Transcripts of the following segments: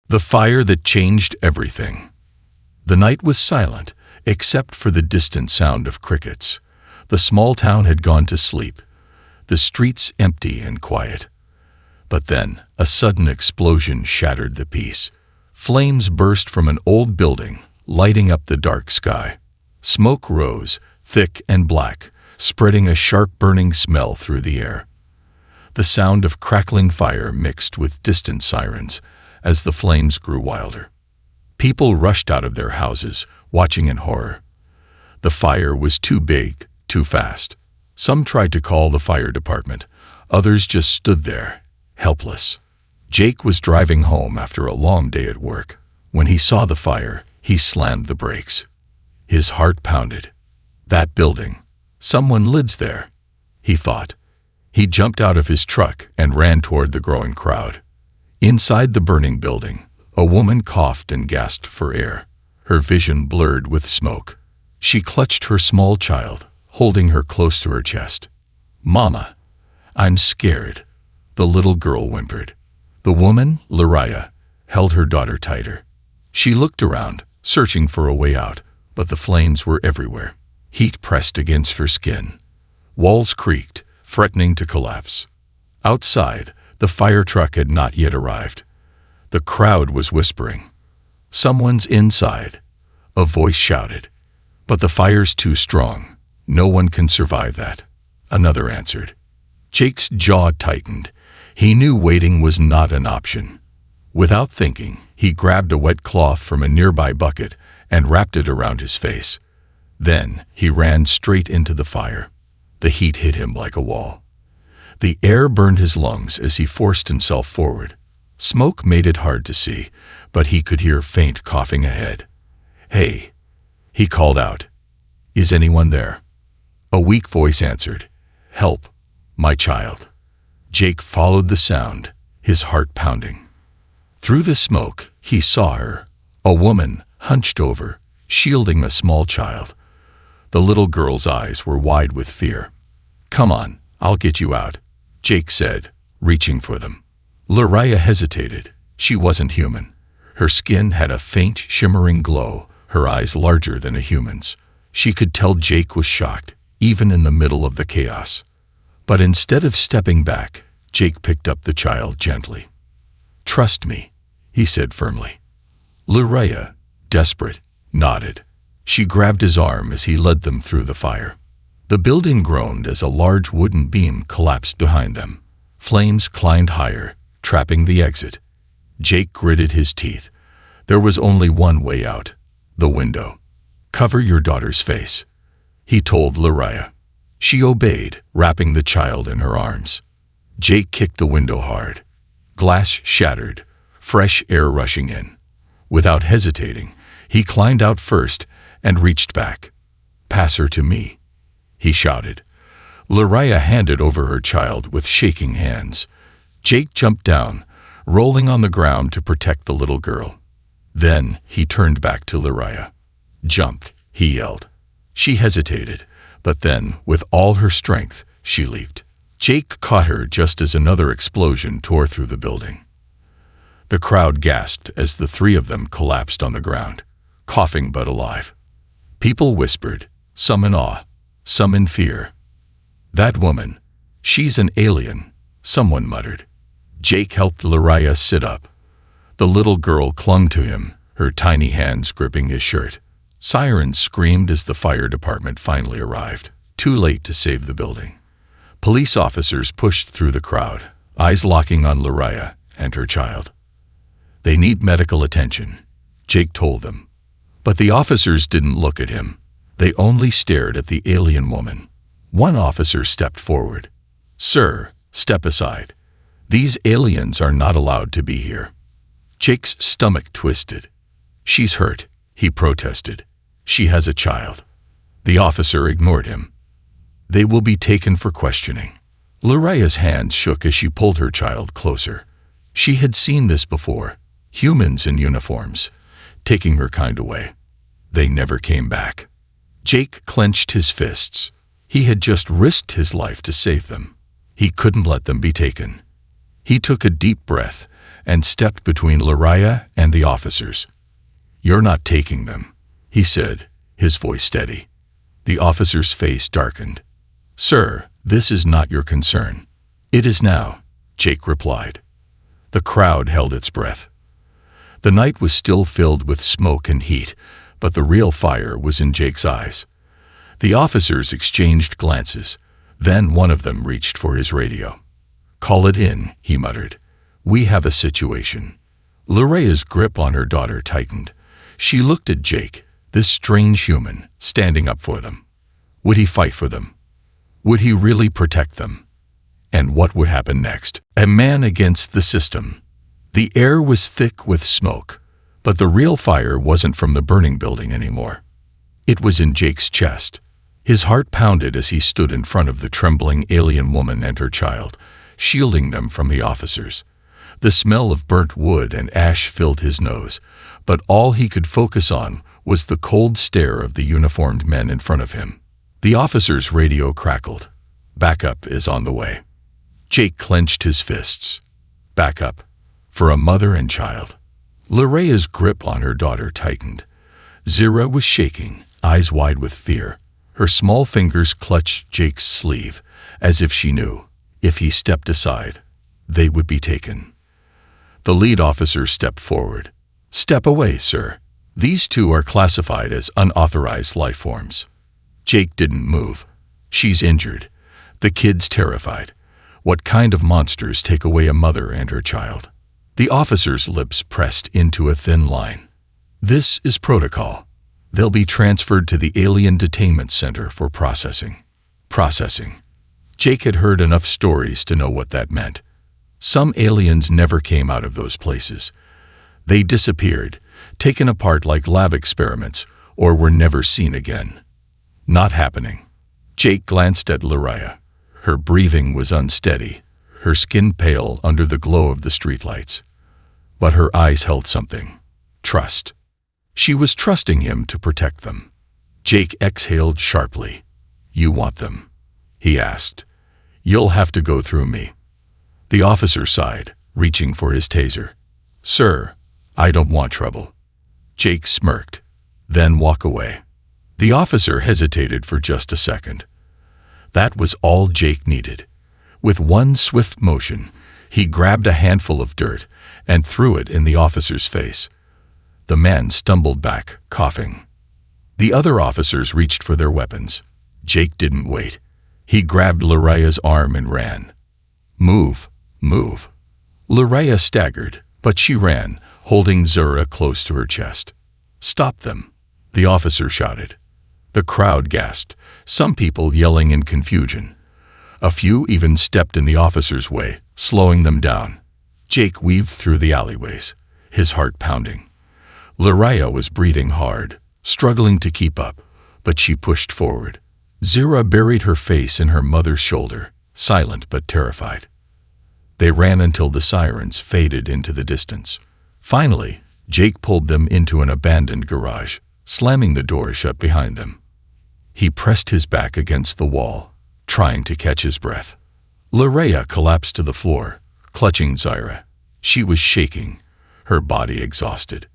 The fire that changed everything. The night was silent, except for the distant sound of crickets. The small town had gone to sleep, the streets empty and quiet. But then, a sudden explosion shattered the peace. Flames burst from an old building, lighting up the dark sky. Smoke rose, thick and black, spreading a sharp burning smell through the air. The sound of crackling fire mixed with distant sirens as the flames grew wilder. People rushed out of their houses, watching in horror. The fire was too big, too fast. Some tried to call the fire department. Others just stood there, helpless. Jake was driving home after a long day at work. When he saw the fire, he slammed the brakes. His heart pounded. That building. Someone lives there, he thought. He jumped out of his truck and ran toward the growing crowd. Inside the burning building, a woman coughed and gasped for air, her vision blurred with smoke. She clutched her small child, holding her close to her chest. "Mama, I'm scared," the little girl whimpered. The woman, Lariah, held her daughter tighter. She looked around, searching for a way out, but the flames were everywhere. Heat pressed against her skin. Walls creaked, threatening to collapse. Outside, the fire truck had not yet arrived. The crowd was whispering. "Someone's inside," a voice shouted. "But the fire's too strong. No one can survive that," another answered. Jake's jaw tightened. He knew waiting was not an option. Without thinking, he grabbed a wet cloth from a nearby bucket and wrapped it around his face. Then he ran straight into the fire. The heat hit him like a wall. The air burned his lungs as he forced himself forward. Smoke made it hard to see, but he could hear faint coughing ahead. "Hey," he called out. "Is anyone there?" A weak voice answered, "Help, my child." Jake followed the sound, his heart pounding. Through the smoke, he saw her, a woman, hunched over, shielding a small child. The little girl's eyes were wide with fear. "Come on, I'll get you out," Jake said, reaching for them. Lariah hesitated. She wasn't human. Her skin had a faint, shimmering glow, her eyes larger than a human's. She could tell Jake was shocked, even in the middle of the chaos. But instead of stepping back, Jake picked up the child gently. "Trust me," he said firmly. Lariah, desperate, nodded. She grabbed his arm as he led them through the fire. The building groaned as a large wooden beam collapsed behind them. Flames climbed higher, trapping the exit. Jake gritted his teeth. There was only one way out, the window. "Cover your daughter's face," he told Lariah. She obeyed, wrapping the child in her arms. Jake kicked the window hard. Glass shattered, fresh air rushing in. Without hesitating, he climbed out first and reached back. "Pass her to me," he shouted. Lariah handed over her child with shaking hands. Jake jumped down, rolling on the ground to protect the little girl. Then he turned back to Lariah. "Jump," he yelled. She hesitated, but then, with all her strength, she leaped. Jake caught her just as another explosion tore through the building. The crowd gasped as the three of them collapsed on the ground, coughing but alive. People whispered, some in awe, some in fear. "That woman, she's an alien," someone muttered. Jake helped Lariah sit up. The little girl clung to him, her tiny hands gripping his shirt. Sirens screamed as the fire department finally arrived, too late to save the building. Police officers pushed through the crowd, eyes locking on Lariah and her child. "They need medical attention," Jake told them. But the officers didn't look at him. They only stared at the alien woman. One officer stepped forward. "Sir, step aside. These aliens are not allowed to be here." Jake's stomach twisted. "She's hurt," he protested. "She has a child." The officer ignored him. "They will be taken for questioning." Lariah's hands shook as she pulled her child closer. She had seen this before, humans in uniforms, taking her kind away. They never came back. Jake clenched his fists. He had just risked his life to save them. He couldn't let them be taken. He took a deep breath and stepped between Lariah and the officers. "You're not taking them," he said, his voice steady. The officer's face darkened. "Sir, this is not your concern." "It is now," Jake replied. The crowd held its breath. The night was still filled with smoke and heat, but the real fire was in Jake's eyes. The officers exchanged glances. Then one of them reached for his radio. "Call it in," he muttered. "We have a situation." Laraya's grip on her daughter tightened. She looked at Jake, this strange human, standing up for them. Would he fight for them? Would he really protect them? And what would happen next? A man against the system. The air was thick with smoke, but the real fire wasn't from the burning building anymore. It was in Jake's chest. His heart pounded as he stood in front of the trembling alien woman and her child, shielding them from the officers. The smell of burnt wood and ash filled his nose, but all he could focus on was the cold stare of the uniformed men in front of him. The officer's radio crackled. "Backup is on the way." Jake clenched his fists. Backup. For a mother and child. Laraya's grip on her daughter tightened. Zira was shaking, eyes wide with fear. Her small fingers clutched Jake's sleeve, as if she knew, if he stepped aside, they would be taken. The lead officer stepped forward. "Step away, sir. These two are classified as unauthorized life forms." Jake didn't move. "She's injured. The kid's terrified. What kind of monsters take away a mother and her child?" The officer's lips pressed into a thin line. "This is protocol. They'll be transferred to the Alien Detainment Center for processing." Processing. Jake had heard enough stories to know what that meant. Some aliens never came out of those places. They disappeared, taken apart like lab experiments, or were never seen again. Not happening. Jake glanced at Laraya. Her breathing was unsteady, her skin pale under the glow of the streetlights. But her eyes held something. Trust. She was trusting him to protect them. Jake exhaled sharply. "You want them?" he asked. "You'll have to go through me." The officer sighed, reaching for his taser. "Sir, I don't want trouble." Jake smirked. "Then walk away." The officer hesitated for just a second. That was all Jake needed. With one swift motion, he grabbed a handful of dirt and threw it in the officer's face. The man stumbled back, coughing. The other officers reached for their weapons. Jake didn't wait. He grabbed Laraya's arm and ran. "Move, move." Laraya staggered, but she ran, holding Zura close to her chest. "Stop them," the officer shouted. The crowd gasped, some people yelling in confusion. A few even stepped in the officer's way, slowing them down. Jake weaved through the alleyways, his heart pounding. Laraya was breathing hard, struggling to keep up, but she pushed forward. Zira buried her face in her mother's shoulder, silent but terrified. They ran until the sirens faded into the distance. Finally, Jake pulled them into an abandoned garage, slamming the door shut behind them. He pressed his back against the wall, trying to catch his breath. Laraya collapsed to the floor, clutching Zira. She was shaking, her body exhausted.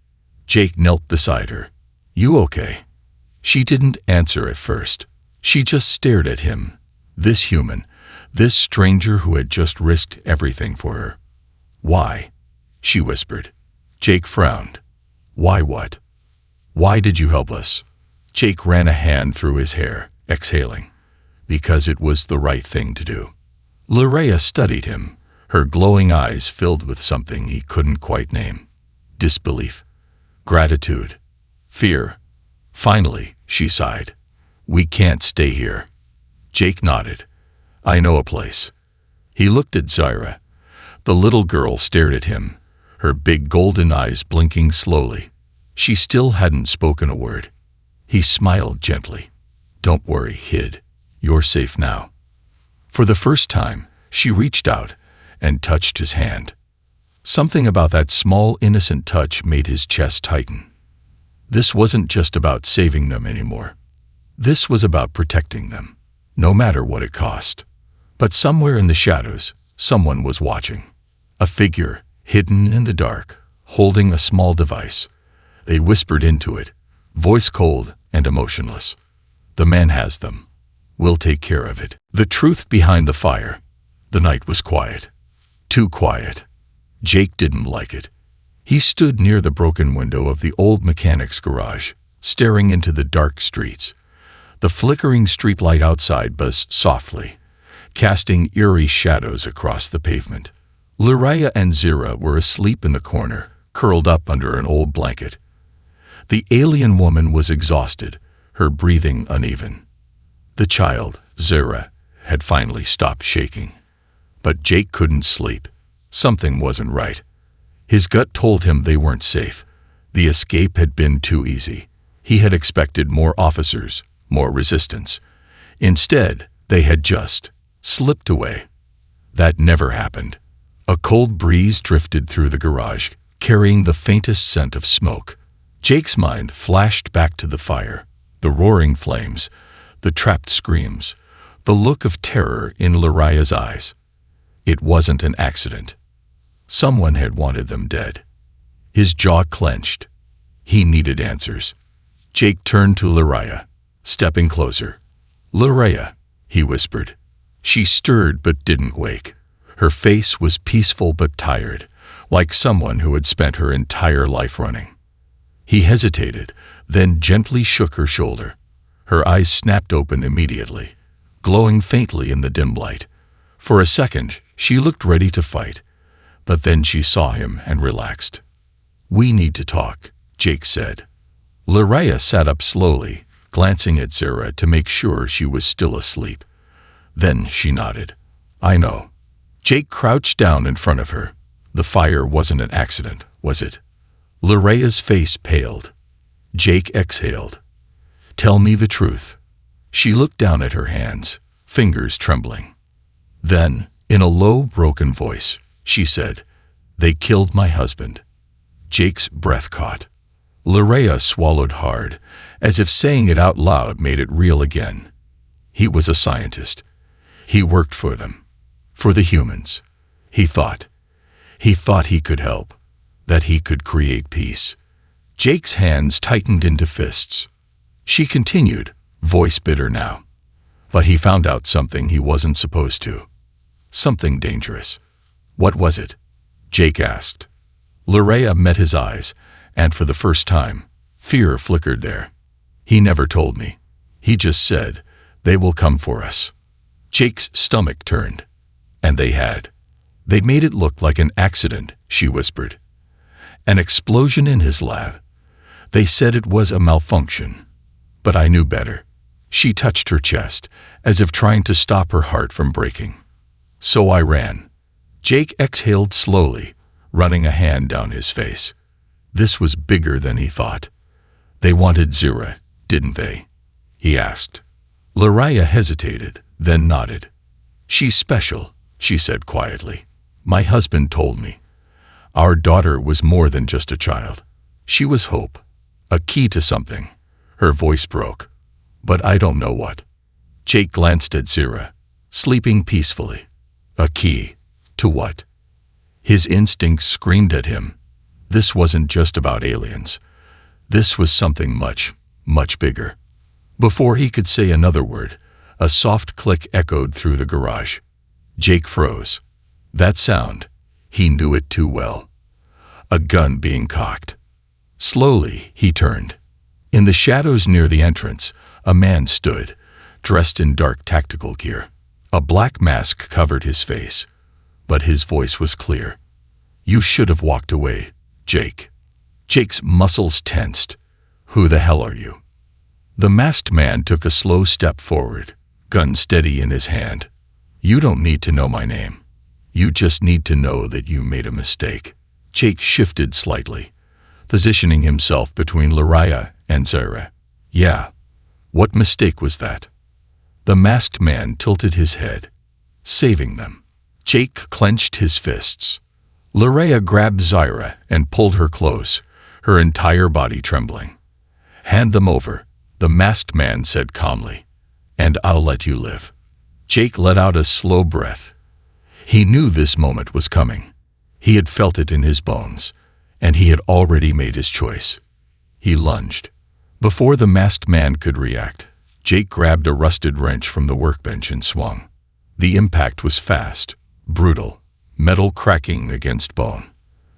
Jake knelt beside her. "You okay?" She didn't answer at first. She just stared at him. This human, this stranger who had just risked everything for her. "Why?" she whispered. Jake frowned. "Why what? Why did you help us?" Jake ran a hand through his hair, exhaling. "Because it was the right thing to do." Laraya studied him, her glowing eyes filled with something he couldn't quite name. Disbelief. Gratitude. Fear. Finally, she sighed. "We can't stay here." Jake nodded. "I know a place." He looked at Zira. The little girl stared at him, her big golden eyes blinking slowly. She still hadn't spoken a word. He smiled gently. "Don't worry, kid. You're safe now." For the first time, she reached out and touched his hand. Something about that small, innocent touch made his chest tighten. This wasn't just about saving them anymore. This was about protecting them, no matter what it cost. But somewhere in the shadows, someone was watching. A figure, hidden in the dark, holding a small device. They whispered into it, voice cold and emotionless. "The man has them. We'll take care of it." The truth behind the fire. The night was quiet. Too quiet. Jake didn't like it. He stood near the broken window of the old mechanic's garage, staring into the dark streets. The flickering streetlight outside buzzed softly, casting eerie shadows across the pavement. Luraya and Zira were asleep in the corner, curled up under an old blanket. The alien woman was exhausted, her breathing uneven. The child, Zira, had finally stopped shaking. But Jake couldn't sleep. Something wasn't right. His gut told him they weren't safe. The escape had been too easy. He had expected more officers, more resistance. Instead, they had just slipped away. That never happened. A cold breeze drifted through the garage, carrying the faintest scent of smoke. Jake's mind flashed back to the fire, the roaring flames, the trapped screams, the look of terror in Luraya's eyes. It wasn't an accident. Someone had wanted them dead. His jaw clenched. He needed answers. Jake turned to Luraya, stepping closer. "Luraya," he whispered. She stirred but didn't wake. Her face was peaceful but tired, like someone who had spent her entire life running. He hesitated, then gently shook her shoulder. Her eyes snapped open immediately, glowing faintly in the dim light. For a second, she looked ready to fight, but then she saw him and relaxed. "We need to talk," Jake said. Luraya sat up slowly, glancing at Zira to make sure she was still asleep. Then she nodded. "I know." Jake crouched down in front of her. The fire wasn't an accident, was it? Luraya's face paled. Jake exhaled. "Tell me the truth." She looked down at her hands, fingers trembling. Then, in a low, broken voice, she said, "They killed my husband." Jake's breath caught. Luraya swallowed hard, as if saying it out loud made it real again. He was a scientist. He worked for them. For the humans. He thought he could help. That he could create peace. Jake's hands tightened into fists. She continued, voice bitter now. But he found out something he wasn't supposed to. Something dangerous. What was it? Jake asked. Luraya met his eyes, and for the first time, fear flickered there. "He never told me. He just said, 'They will come for us.'" Jake's stomach turned. And they had. They'd made it look like an accident, she whispered. An explosion in his lab. They said it was a malfunction. But I knew better. She touched her chest, as if trying to stop her heart from breaking. So I ran. Jake exhaled slowly, running a hand down his face. This was bigger than he thought. "They wanted Zira, didn't they?" he asked. Luraya hesitated, then nodded. "She's special," she said quietly. "My husband told me. Our daughter was more than just a child. She was hope, a key to something." Her voice broke. "But I don't know what." Jake glanced at Zira, sleeping peacefully. A key. To what? His instincts screamed at him. This wasn't just about aliens. This was something much, much bigger. Before he could say another word, a soft click echoed through the garage. Jake froze. That sound, he knew it too well. A gun being cocked. Slowly, he turned. In the shadows near the entrance, a man stood, dressed in dark tactical gear. A black mask covered his face, but his voice was clear. "You should have walked away, Jake." Jake's muscles tensed. "Who the hell are you?" The masked man took a slow step forward, gun steady in his hand. "You don't need to know my name. You just need to know that you made a mistake." Jake shifted slightly, positioning himself between Luraya and Zira. "Yeah. What mistake was that?" The masked man tilted his head. "Saving them." Jake clenched his fists. Luraya grabbed Zira and pulled her close, her entire body trembling. "Hand them over," the masked man said calmly, "and I'll let you live." Jake let out a slow breath. He knew this moment was coming. He had felt it in his bones, and he had already made his choice. He lunged. Before the masked man could react, Jake grabbed a rusted wrench from the workbench and swung. The impact was fast, brutal, metal cracking against bone.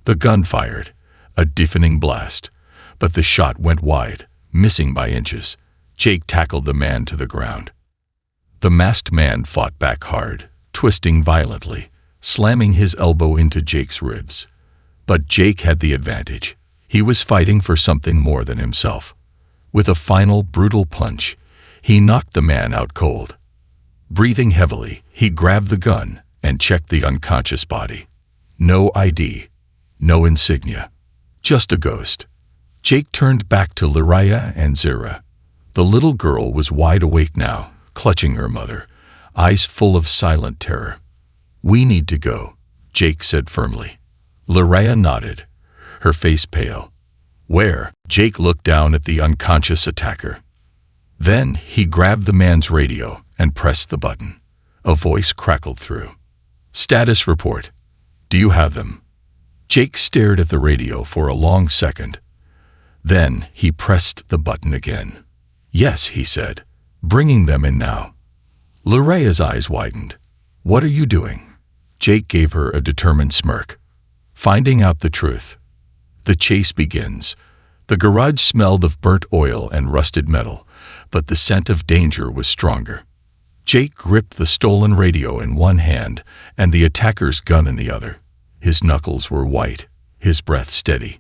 The gun fired, a deafening blast, but the shot went wide, missing by inches. Jake tackled the man to the ground. The masked man fought back hard, twisting violently, slamming his elbow into Jake's ribs. But Jake had the advantage. He was fighting for something more than himself. With a final, brutal punch, he knocked the man out cold. Breathing heavily, he grabbed the gun and checked the unconscious body. No ID, no insignia, just a ghost. Jake turned back to Lariah and Zira. The little girl was wide awake now, clutching her mother, eyes full of silent terror. "We need to go," Jake said firmly. Lariah nodded, her face pale. "Where?" Jake looked down at the unconscious attacker. Then he grabbed the man's radio and pressed the button. A voice crackled through. "Status report. Do you have them?" Jake stared at the radio for a long second. Then he pressed the button again. "Yes," he said. "Bringing them in now." Lariah's eyes widened. "What are you doing?" Jake gave her a determined smirk. "Finding out the truth." The chase begins. The garage smelled of burnt oil and rusted metal, but the scent of danger was stronger. Jake gripped the stolen radio in one hand and the attacker's gun in the other. His knuckles were white, his breath steady.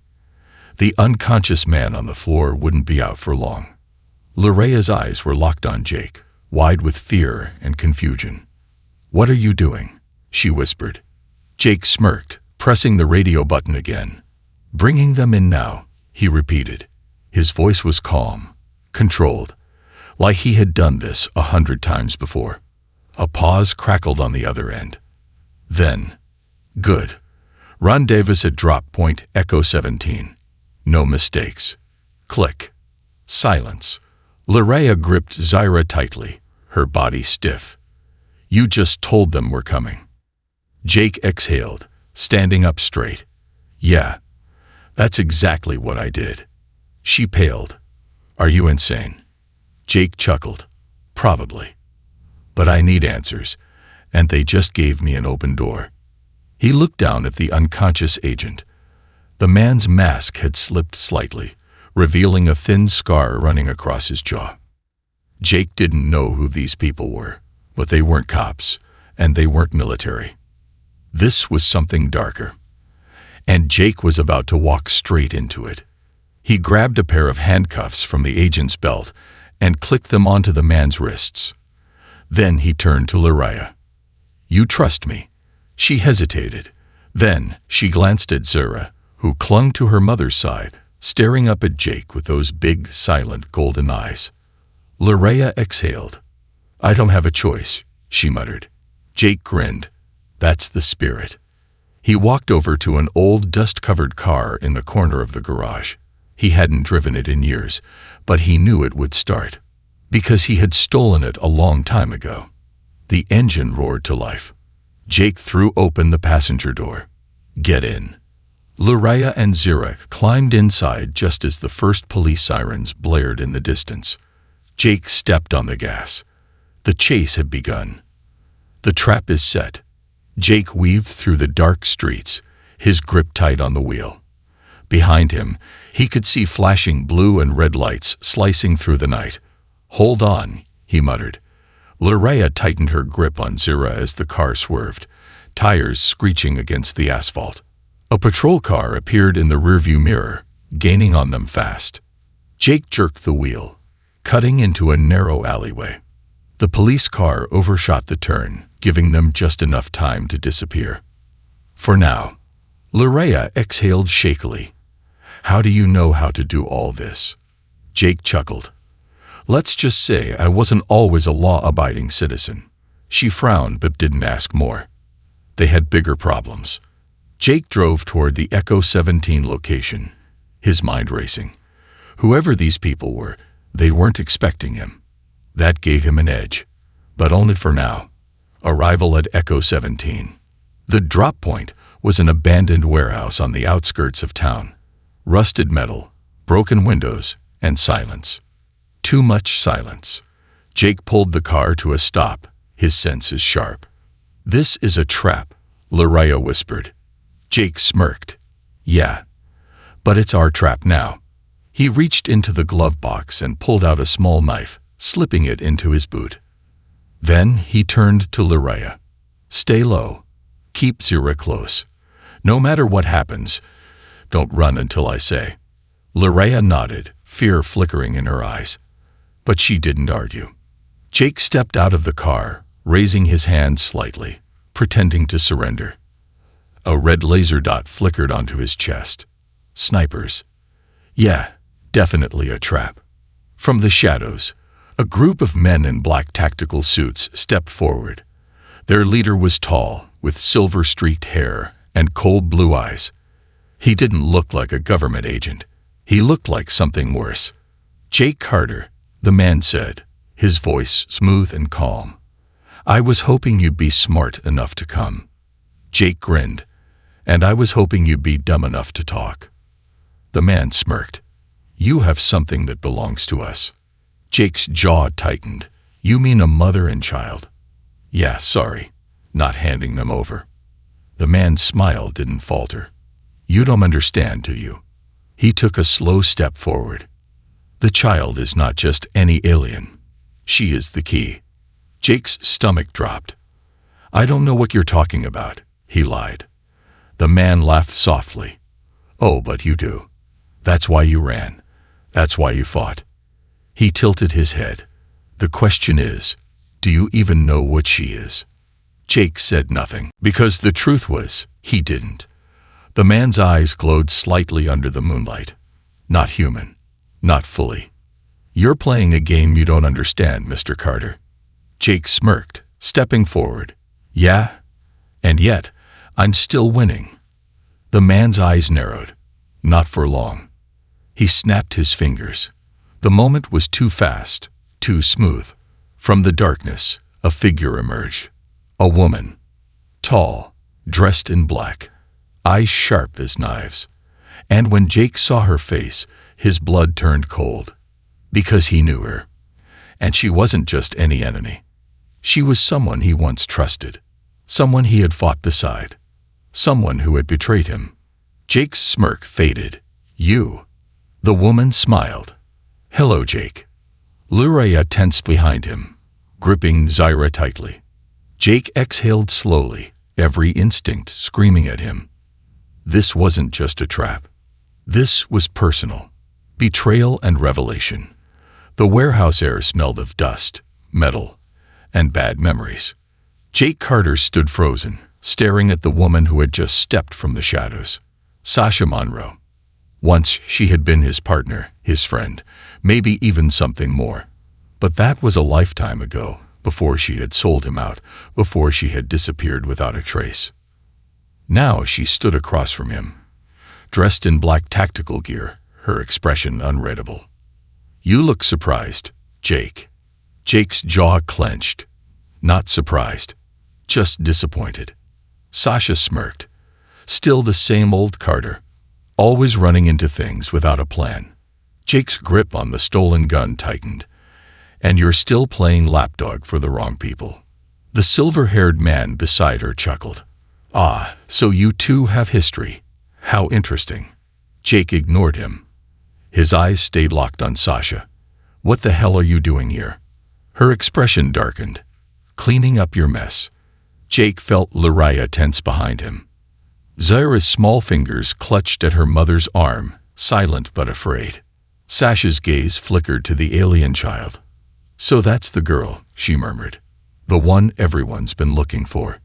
The unconscious man on the floor wouldn't be out for long. Lariah's eyes were locked on Jake, wide with fear and confusion. "What are you doing?" she whispered. Jake smirked, pressing the radio button again. "Bringing them in now," he repeated. His voice was calm, controlled, like he had done this 100 times before. A pause crackled on the other end. Then, "Good. Rendezvous at drop point Echo 17. No mistakes." Click. Silence. Lariah gripped Zira tightly, her body stiff. "You just told them we're coming." Jake exhaled, standing up straight. "Yeah, that's exactly what I did." She paled. "Are you insane?" Jake chuckled. "Probably. But I need answers, and they just gave me an open door." He looked down at the unconscious agent. The man's mask had slipped slightly, revealing a thin scar running across his jaw. Jake didn't know who these people were, but they weren't cops, and they weren't military. This was something darker. And Jake was about to walk straight into it. He grabbed a pair of handcuffs from the agent's belt and clicked them onto the man's wrists. Then he turned to Lariah. "You trust me?" She hesitated. Then she glanced at Zira, who clung to her mother's side, staring up at Jake with those big, silent, golden eyes. Lariah exhaled. "I don't have a choice," she muttered. Jake grinned. "That's the spirit." He walked over to an old, dust-covered car in the corner of the garage. He hadn't driven it in years, but he knew it would start, because he had stolen it a long time ago. The engine roared to life. Jake threw open the passenger door. "Get in." Lariah and Zira climbed inside just as the first police sirens blared in the distance. Jake stepped on the gas. The chase had begun. The trap is set. Jake weaved through the dark streets, his grip tight on the wheel. Behind him, he could see flashing blue and red lights slicing through the night. "Hold on," he muttered. Lariah tightened her grip on Zira as the car swerved, tires screeching against the asphalt. A patrol car appeared in the rearview mirror, gaining on them fast. Jake jerked the wheel, cutting into a narrow alleyway. The police car overshot the turn, giving them just enough time to disappear. For now. Lariah exhaled shakily. "How do you know how to do all this?" Jake chuckled. "Let's just say I wasn't always a law-abiding citizen." She frowned but didn't ask more. They had bigger problems. Jake drove toward the Echo 17 location, his mind racing. Whoever these people were, they weren't expecting him. That gave him an edge, but only for now. Arrival at Echo 17. The drop point was an abandoned warehouse on the outskirts of town. Rusted metal, broken windows, and silence. Too much silence. Jake pulled the car to a stop, his senses sharp. "This is a trap," Lariah whispered. Jake smirked. "Yeah, but it's our trap now." He reached into the glove box and pulled out a small knife, slipping it into his boot. Then he turned to Lariah. "Stay low. Keep Zira close. No matter what happens, don't run until I say." Lariah nodded, fear flickering in her eyes. But she didn't argue. Jake stepped out of the car, raising his hand slightly, pretending to surrender. A red laser dot flickered onto his chest. Snipers. Yeah, definitely a trap. From the shadows, a group of men in black tactical suits stepped forward. Their leader was tall, with silver-streaked hair and cold blue eyes. He didn't look like a government agent. He looked like something worse. "Jake Carter," the man said, his voice smooth and calm. "I was hoping you'd be smart enough to come." Jake grinned. "And I was hoping you'd be dumb enough to talk." The man smirked. "You have something that belongs to us." Jake's jaw tightened. "You mean a mother and child?" "Yeah, sorry. Not handing them over." The man's smile didn't falter. "You don't understand, do you?" He took a slow step forward. "The child is not just any alien. She is the key." Jake's stomach dropped. "I don't know what you're talking about," he lied. The man laughed softly. "Oh, but you do. That's why you ran. That's why you fought." He tilted his head. "The question is, do you even know what she is?" Jake said nothing, because the truth was, he didn't. The man's eyes glowed slightly under the moonlight. "Not human. Not fully. You're playing a game you don't understand, Mr. Carter." Jake smirked, stepping forward. "Yeah? And yet, I'm still winning." The man's eyes narrowed. Not for long. He snapped his fingers. The moment was too fast, too smooth. From the darkness, a figure emerged. A woman. Tall, dressed in black, eyes sharp as knives. And when Jake saw her face, his blood turned cold. Because he knew her. And she wasn't just any enemy. She was someone he once trusted. Someone he had fought beside. Someone who had betrayed him. Jake's smirk faded. "You." The woman smiled. "Hello, Jake." Lariah tensed behind him, gripping Zira tightly. Jake exhaled slowly, every instinct screaming at him. This wasn't just a trap. This was personal. Betrayal and revelation. The warehouse air smelled of dust, metal, and bad memories. Jake Carter stood frozen, staring at the woman who had just stepped from the shadows. Sasha Monroe. Once she had been his partner, his friend, maybe even something more. But that was a lifetime ago, before she had sold him out, before she had disappeared without a trace. Now she stood across from him, dressed in black tactical gear, her expression unreadable. "You look surprised, Jake." Jake's jaw clenched. Not surprised, just disappointed. Sasha smirked. Still the same old Carter, always running into things without a plan. Jake's grip on the stolen gun tightened. "And you're still playing lapdog for the wrong people." The silver-haired man beside her chuckled. "Ah, so you two have history. How interesting." Jake ignored him. His eyes stayed locked on Sasha. "What the hell are you doing here?" Her expression darkened. "Cleaning up your mess." Jake felt Lariah tense behind him. Zira's small fingers clutched at her mother's arm, silent but afraid. Sasha's gaze flickered to the alien child. "So that's the girl," she murmured. "The one everyone's been looking for."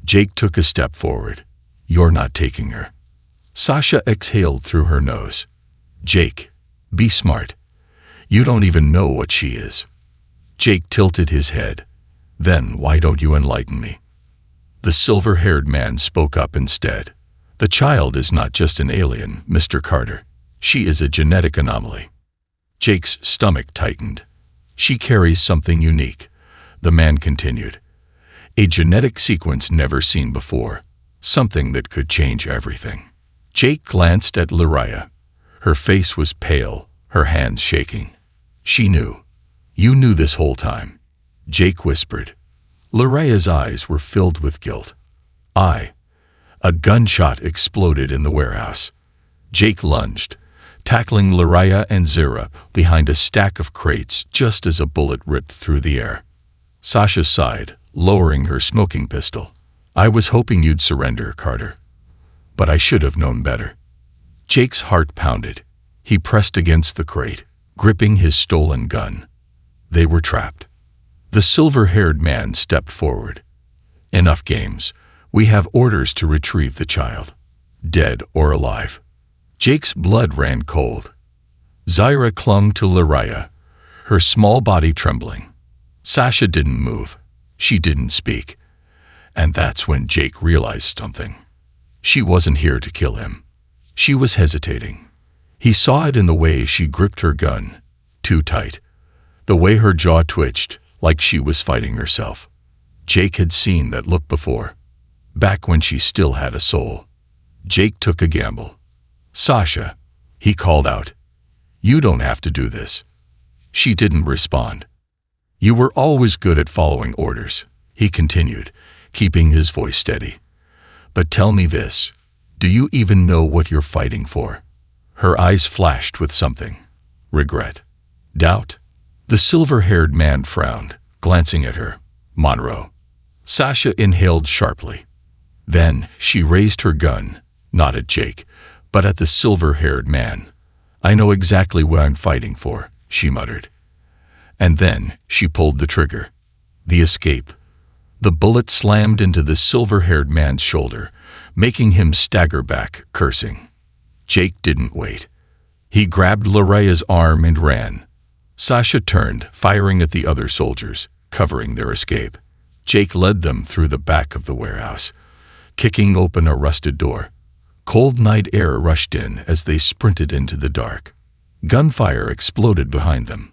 Jake took a step forward. "You're not taking her." Sasha exhaled through her nose. "Jake, be smart. You don't even know what she is." Jake tilted his head. "Then why don't you enlighten me?" The silver-haired man spoke up instead. "The child is not just an alien, Mr. Carter. She is a genetic anomaly." Jake's stomach tightened. "She carries something unique," the man continued. "A genetic sequence never seen before. something that could change everything. Jake glanced at Lariah. Her face was pale, her hands shaking. She knew. You knew this whole time. Jake whispered. Lariah's eyes were filled with guilt. A gunshot exploded in the warehouse. Jake lunged, tackling Lariah and Zira behind a stack of crates just as a bullet ripped through the air. Sasha sighed, lowering her smoking pistol. I was hoping you'd surrender, Carter. But I should have known better. Jake's heart pounded. He pressed against the crate, gripping his stolen gun. They were trapped. The silver-haired man stepped forward. Enough games. We have orders to retrieve the child, dead or alive. Jake's blood ran cold. Zira clung to Lariah, her small body trembling. Sasha didn't move. She didn't speak. And that's when Jake realized something. She wasn't here to kill him. She was hesitating. He saw it in the way she gripped her gun, too tight. The way her jaw twitched, like she was fighting herself. Jake had seen that look before, back when she still had a soul. Jake took a gamble. Sasha, he called out. You don't have to do this. She didn't respond. You were always good at following orders, he continued, keeping his voice steady. But tell me this, do you even know what you're fighting for? Her eyes flashed with something. Regret. Doubt. The silver-haired man frowned, glancing at her. Monroe. Sasha inhaled sharply. Then she raised her gun, not at Jake, but at the silver-haired man. I know exactly what I'm fighting for, she muttered. And then she pulled the trigger. The escape. The bullet slammed into the silver-haired man's shoulder, making him stagger back, cursing. Jake didn't wait. He grabbed Lariah's arm and ran. Sasha turned, firing at the other soldiers, covering their escape. Jake led them through the back of the warehouse, kicking open a rusted door. Cold night air rushed in as they sprinted into the dark. Gunfire exploded behind them.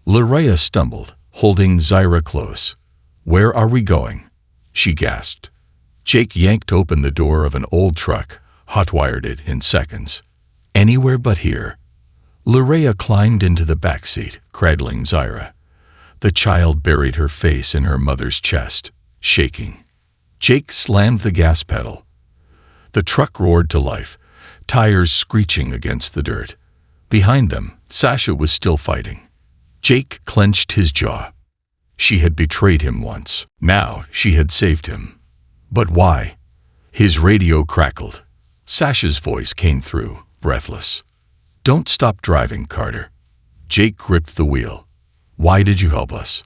Lariah stumbled, holding Zira close. Where are we going? She gasped. Jake yanked open the door of an old truck, hotwired it in seconds. Anywhere but here. Lariah climbed into the back seat, cradling Zira. The child buried her face in her mother's chest, shaking. Jake slammed the gas pedal. The truck roared to life, tires screeching against the dirt. Behind them, Sasha was still fighting. Jake clenched his jaw. She had betrayed him once. Now she had saved him. But why? His radio crackled. Sasha's voice came through, breathless. Don't stop driving, Carter. Jake gripped the wheel. Why did you help us?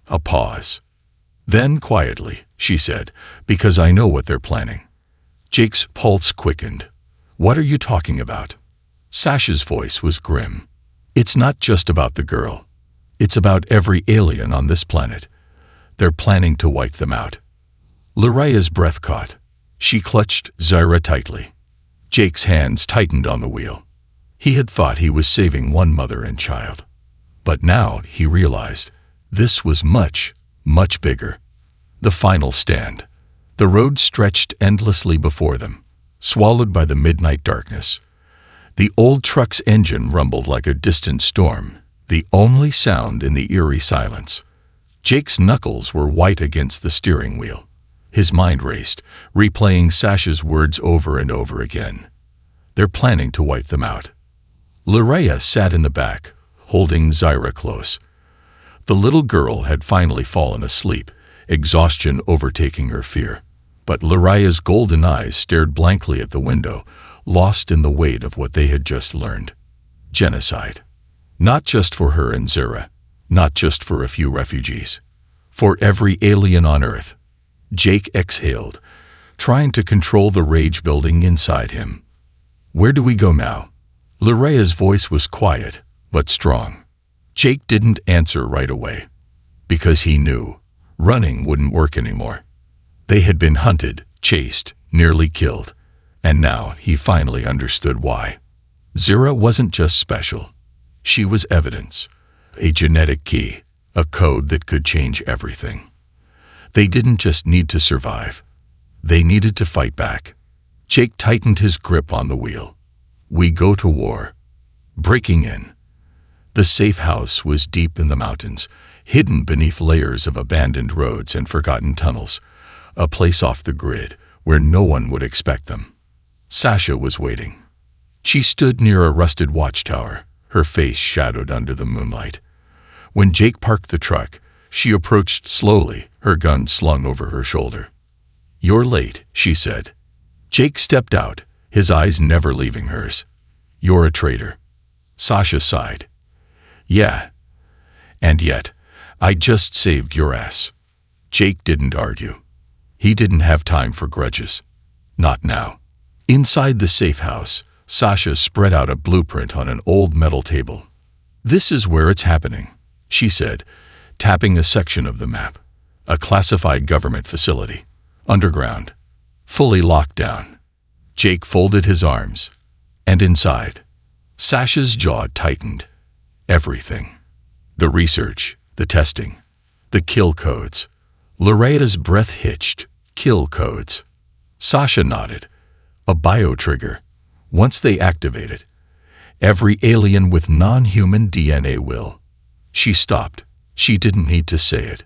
A pause. Then, quietly, she said, because I know what they're planning. Jake's pulse quickened. What are you talking about? Sasha's voice was grim. It's not just about the girl. It's about every alien on this planet. They're planning to wipe them out. Lariah's breath caught. She clutched Zira tightly. Jake's hands tightened on the wheel. He had thought he was saving one mother and child. But now he realized this was much, much bigger. The final stand. The road stretched endlessly before them, swallowed by the midnight darkness. The old truck's engine rumbled like a distant storm, the only sound in the eerie silence. Jake's knuckles were white against the steering wheel. His mind raced, replaying Sasha's words over and over again. They're planning to wipe them out. Lariah sat in the back, holding Zira close. The little girl had finally fallen asleep, exhaustion overtaking her fear. But Lariah's golden eyes stared blankly at the window, lost in the weight of what they had just learned. Genocide. Not just for her and Zira, not just for a few refugees. For every alien on Earth. Jake exhaled, trying to control the rage building inside him. Where do we go now? Lariah's voice was quiet, but strong. Jake didn't answer right away, because he knew running wouldn't work anymore. They had been hunted, chased, nearly killed, and now he finally understood why. Zira wasn't just special. She was evidence, a genetic key, a code that could change everything. They didn't just need to survive. They needed to fight back. Jake tightened his grip on the wheel. We go to war. Breaking in. The safe house was deep in the mountains, hidden beneath layers of abandoned roads and forgotten tunnels, a place off the grid where no one would expect them. Sasha was waiting. She stood near a rusted watchtower, her face shadowed under the moonlight. When Jake parked the truck, she approached slowly, her gun slung over her shoulder. "You're late," she said. Jake stepped out, his eyes never leaving hers. "You're a traitor." Sasha sighed. "Yeah. And yet, I just saved your ass." Jake didn't argue. He didn't have time for grudges. Not now. Inside the safe house, Sasha spread out a blueprint on an old metal table. "This is where it's happening," she said, tapping a section of the map. A classified government facility. Underground. Fully locked down. Jake folded his arms. And inside, Sasha's jaw tightened. Everything. The research, the testing, the kill codes. Loretta's breath hitched. Kill codes. Sasha nodded. A biotrigger. Once they activated, every alien with non-human DNA will. She stopped. She didn't need to say it.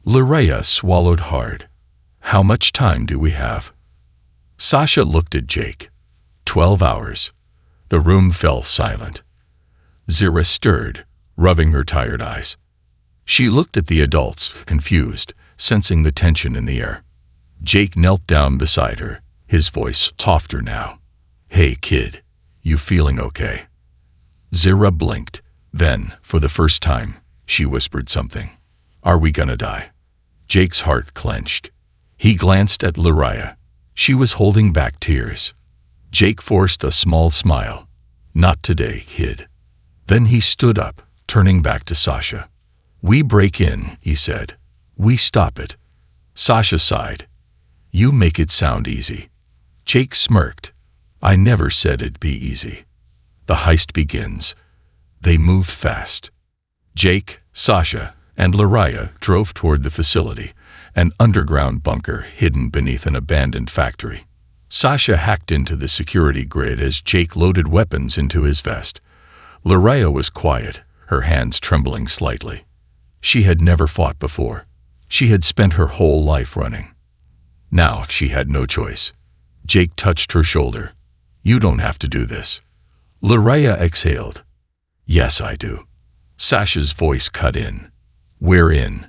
Loretta swallowed hard. "How much time do we have?" Sasha looked at Jake. 12 hours. The room fell silent. Zira stirred, rubbing her tired eyes. She looked at the adults, confused, sensing the tension in the air. Jake knelt down beside her, his voice softer now. "Hey, kid, you feeling okay?" Zira blinked. Then, for the first time, she whispered something. "Are we gonna die?" Jake's heart clenched. He glanced at Loretta. She was holding back tears. Jake forced a small smile. "Not today, kid." Then he stood up, turning back to Sasha. "We break in," he said. "We stop it." Sasha sighed. "You make it sound easy." Jake smirked. "I never said it'd be easy." The heist begins. They moved fast. Jake, Sasha, and Loretta drove toward the facility, an underground bunker hidden beneath an abandoned factory. Sasha hacked into the security grid as Jake loaded weapons into his vest. Loretta was quiet, her hands trembling slightly. She had never fought before. She had spent her whole life running. Now she had no choice. Jake touched her shoulder. "You don't have to do this." Loretta exhaled. "Yes, I do." Sasha's voice cut in. "We're in."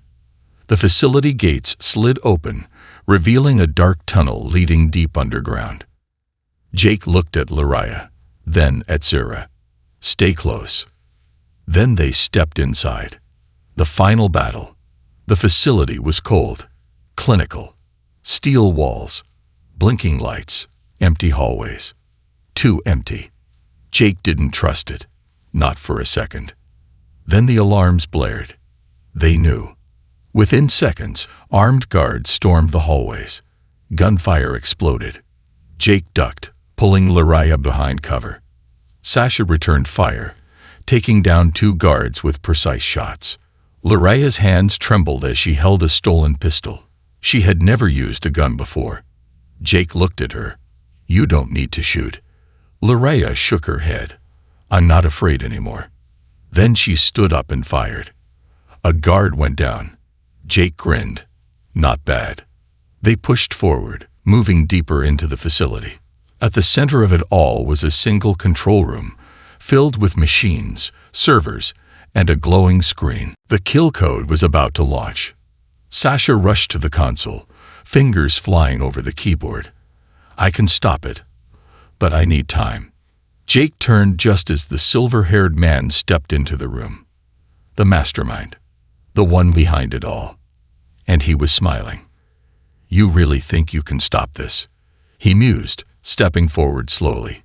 The facility gates slid open, revealing a dark tunnel leading deep underground. Jake looked at Loretta, then at Zira. "Stay close." Then they stepped inside. The final battle. The facility was cold, clinical. Steel walls, blinking lights, empty hallways. Too empty. Jake didn't trust it, not for a second. Then the alarms blared. They knew. Within seconds, armed guards stormed the hallways. Gunfire exploded. Jake ducked, pulling Loretta behind cover. Sasha returned fire, taking down 2 guards with precise shots. Loretta's hands trembled as she held a stolen pistol. She had never used a gun before. Jake looked at her. "You don't need to shoot." Loretta shook her head. "I'm not afraid anymore." Then she stood up and fired. A guard went down. Jake grinned. Not bad. They pushed forward, moving deeper into the facility. At the center of it all was a single control room, filled with machines, servers, and a glowing screen. The kill code was about to launch. Sasha rushed to the console, fingers flying over the keyboard. "I can stop it, but I need time." Jake turned just as the silver-haired man stepped into the room. The mastermind. The one behind it all. And he was smiling. "You really think you can stop this?" he mused, stepping forward slowly.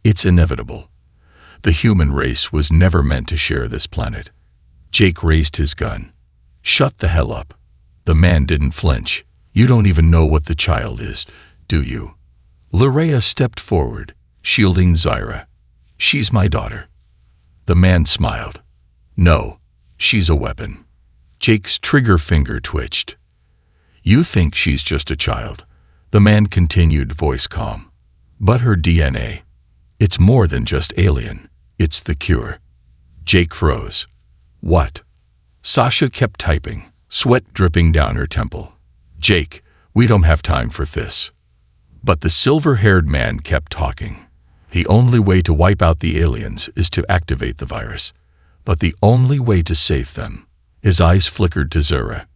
"It's inevitable. The human race was never meant to share this planet." Jake raised his gun. "Shut the hell up." The man didn't flinch. "You don't even know what the child is, do you?" Loretta stepped forward, shielding Zira. "She's my daughter." The man smiled. "No, she's a weapon." Jake's trigger finger twitched. "You think she's just a child. The man continued, voice calm. But her DNA, it's more than just alien. It's the cure. Jake froze. What? Sasha kept typing, sweat dripping down her temple. Jake, we don't have time for this. But the silver-haired man kept talking. The only way to wipe out the aliens is to activate the virus. But the only way to save them, his eyes flickered to Zara,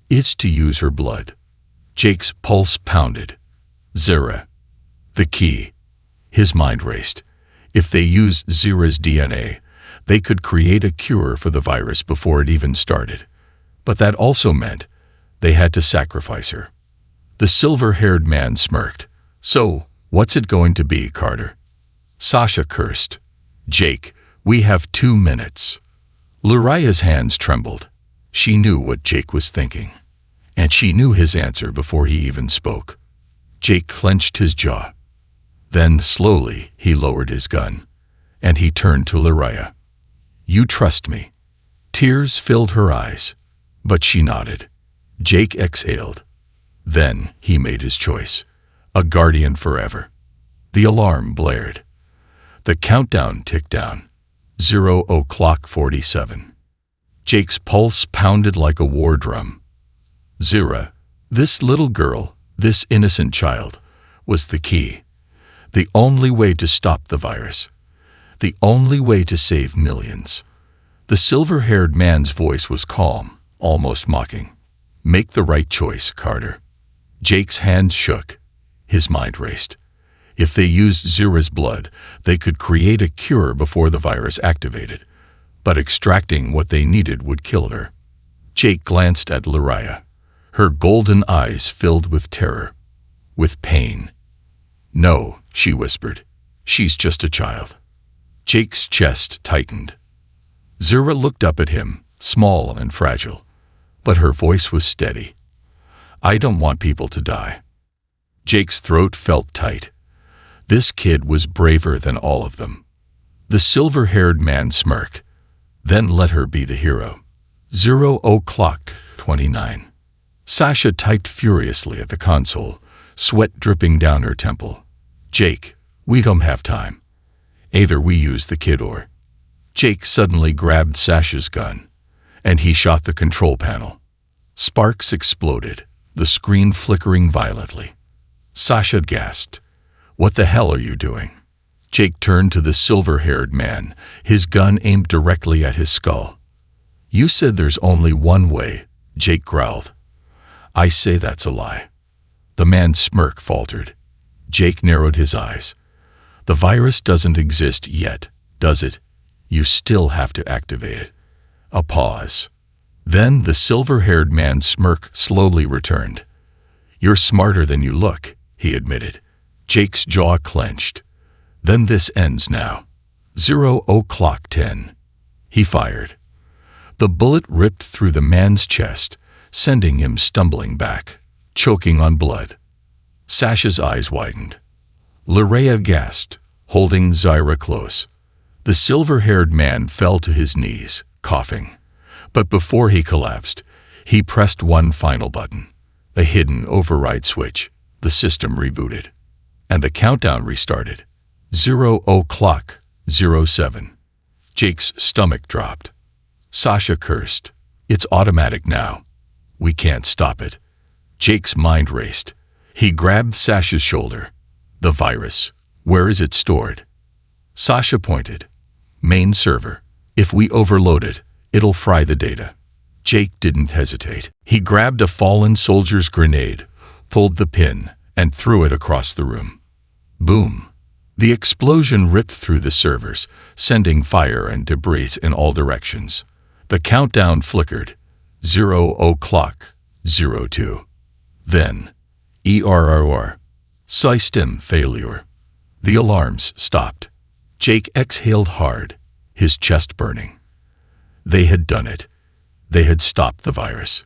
is to use her blood. Jake's pulse pounded. Zara. The key. His mind raced. If they used Zara's DNA, they could create a cure for the virus before it even started. But that also meant they had to sacrifice her. The silver-haired man smirked. So, what's it going to be, Carter? Sasha cursed. Jake, we have 2 minutes. Luraya's hands trembled. She knew what Jake was thinking. And she knew his answer before he even spoke. Jake clenched his jaw. Then, slowly, he lowered his gun. And he turned to Luraya. You trust me. Tears filled her eyes. But she nodded. Jake exhaled. Then, he made his choice. A guardian forever. The alarm blared. The countdown ticked down. 0:47. Jake's pulse pounded like a war drum. Zara, this little girl, this innocent child, was the key. The only way to stop the virus. The only way to save millions. The silver-haired man's voice was calm, almost mocking. Make the right choice, Carter. Jake's hand shook. His mind raced. If they used Zara's blood, they could create a cure before the virus activated. But extracting what they needed would kill her. Jake glanced at Luraya. Her golden eyes filled with terror. With pain. No, she whispered. She's just a child. Jake's chest tightened. Zara looked up at him, small and fragile. But her voice was steady. I don't want people to die. Jake's throat felt tight. This kid was braver than all of them. The silver-haired man smirked. Then let her be the hero. 0:29. Sasha typed furiously at the console, sweat dripping down her temple. Jake, we don't have time. Either we use the kid or... Jake suddenly grabbed Sasha's gun, and he shot the control panel. Sparks exploded, the screen flickering violently. Sasha gasped. What the hell are you doing? Jake turned to the silver-haired man, his gun aimed directly at his skull. You said there's only one way, Jake growled. I say that's a lie. The man's smirk faltered. Jake narrowed his eyes. The virus doesn't exist yet, does it? You still have to activate it. A pause. Then the silver-haired man's smirk slowly returned. You're smarter than you look, he admitted. Jake's jaw clenched. Then this ends now. 0:10. He fired. The bullet ripped through the man's chest, sending him stumbling back, choking on blood. Sasha's eyes widened. Luraya gasped, holding Zara close. The silver-haired man fell to his knees, coughing. But before he collapsed, he pressed one final button. A hidden override switch. The system rebooted. And the countdown restarted. 0:07. Jake's stomach dropped. Sasha cursed. It's automatic now. We can't stop it. Jake's mind raced. He grabbed Sasha's shoulder. The virus. Where is it stored? Sasha pointed. Main server. If we overload it, it'll fry the data. Jake didn't hesitate. He grabbed a fallen soldier's grenade, pulled the pin, and threw it across the room. Boom. The explosion ripped through the servers, sending fire and debris in all directions. The countdown flickered. 0:02. Then, error. System failure. The alarms stopped. Jake exhaled hard, his chest burning. They had done it. They had stopped the virus.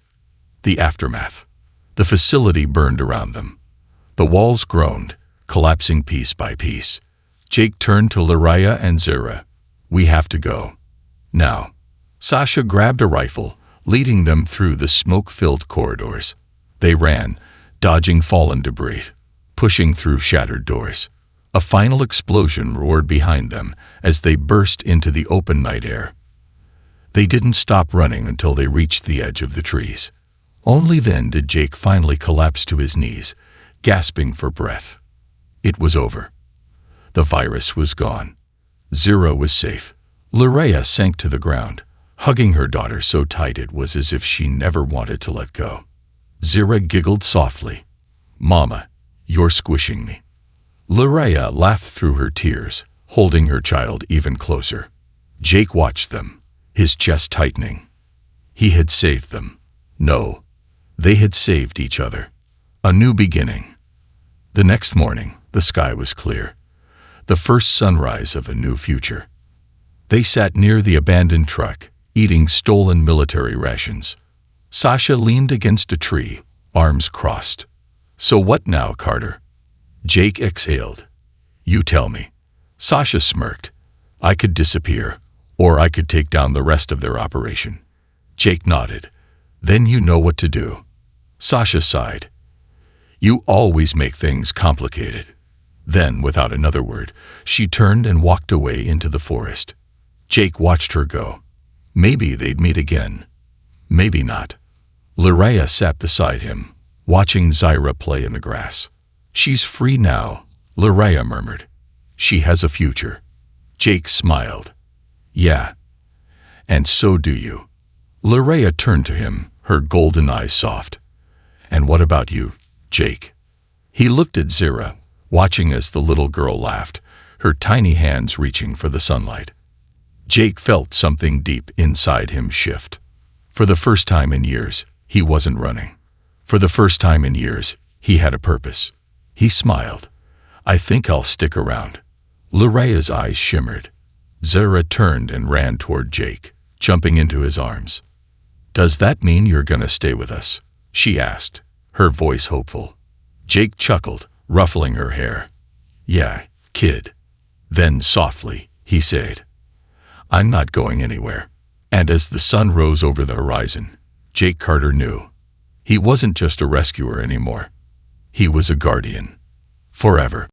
The aftermath. The facility burned around them. The walls groaned, collapsing piece by piece. Jake turned to Luraya and Zara. We have to go. Now. Sasha grabbed a rifle, leading them through the smoke-filled corridors. They ran, dodging fallen debris, pushing through shattered doors. A final explosion roared behind them as they burst into the open night air. They didn't stop running until they reached the edge of the trees. Only then did Jake finally collapse to his knees, gasping for breath. It was over. The virus was gone. Zira was safe. Larea sank to the ground, hugging her daughter so tight it was as if she never wanted to let go. Zira giggled softly. "Mama, you're squishing me." Larea laughed through her tears, holding her child even closer. Jake watched them, his chest tightening. He had saved them. No, they had saved each other. A new beginning. The next morning, the sky was clear. The first sunrise of a new future. They sat near the abandoned truck, eating stolen military rations. Sasha leaned against a tree, arms crossed. "So what now, Carter?" Jake exhaled. "You tell me." Sasha smirked. "I could disappear, or I could take down the rest of their operation." Jake nodded. "Then you know what to do." Sasha sighed. "You always make things complicated." Then, without another word, she turned and walked away into the forest. Jake watched her go. Maybe they'd meet again. Maybe not. Larea sat beside him, watching Zira play in the grass. "She's free now," Larea murmured. "She has a future." Jake smiled. "Yeah. And so do you." Larea turned to him, her golden eyes soft. "And what about you, Jake?" He looked at Zira, watching as the little girl laughed, her tiny hands reaching for the sunlight. Jake felt something deep inside him shift. For the first time in years, he wasn't running. For the first time in years, he had a purpose. He smiled. "I think I'll stick around." Larea's eyes shimmered. Zira turned and ran toward Jake, jumping into his arms. "Does that mean you're gonna stay with us?" she asked, her voice hopeful. Jake chuckled, ruffling her hair. "Yeah, kid." Then softly, he said, "I'm not going anywhere." And as the sun rose over the horizon, Jake Carter knew. He wasn't just a rescuer anymore. He was a guardian. Forever.